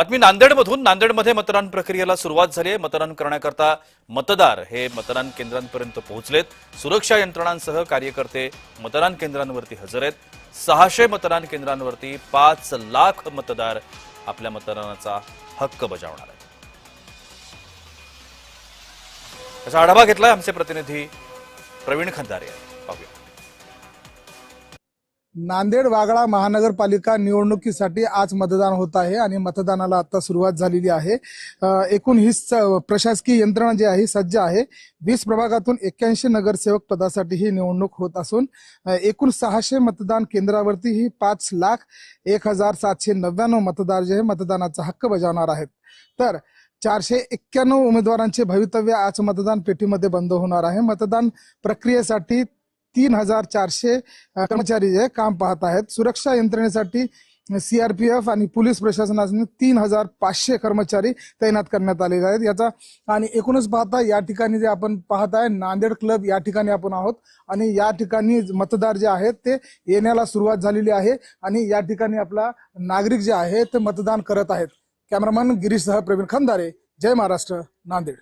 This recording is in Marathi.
बातमी नांदेडमधून. नांदेडमध्ये मतदान प्रक्रियेला सुरुवात झाली आहे. मतदान करण्याकरता मतदार हे मतदान केंद्रांपर्यंत पोहोचलेत. सुरक्षा यंत्रणांसह कार्यकर्ते मतदान केंद्रांवरती हजर आहेत. 600 मतदान केंद्रांवरती 5 लाख मतदार आपल्या मतदानाचा हक्क बजावणार आहेत. याचा आढावा घेतलाय आमचे प्रतिनिधी प्रवीण खंदारे यांनी. पाहूया. नांदेड वागळा महानगरपालिका निवडणुकीसाठी आज मतदान होत आहे आणि मतदानाला आता सुरुवात झालेली आहे. एकूण ही प्रशासकीय यंत्रणा जी आहे सज्ज आहे. 20 प्रभागातून 81 नगरसेवक पदासाठी ही निवडणूक होत असून एकूण 600 मतदान केंद्रावरती ही 5,01,799 मतदार जे मतदानाचा हक्क बजावणार आहेत. तर 491 उमेदवारांचे भवितव्य आज मतदान पेटीमध्ये बंद होणार आहे. मतदान प्रक्रियेसाठी 3,400 कर्मचारी जे काम पाहत आहेत. सुरक्षा यंत्रणेसाठी CRPF आणि पोलीस प्रशासनाने 3,500 कर्मचारी तैनात करण्यात आलेले आहेत. याचा आणि एकूणच पाहता या ठिकाणी जे आपण पाहत आहे नांदेड क्लब या ठिकाणी आपण आहोत आणि या ठिकाणी मतदार जे आहेत ते येण्याला सुरुवात झालेली आहे आणि या ठिकाणी आपला नागरिक जे आहे ते मतदान करत आहेत. कॅमेरामन गिरीशसह प्रवीण खंदारे, जय महाराष्ट्र, नांदेड.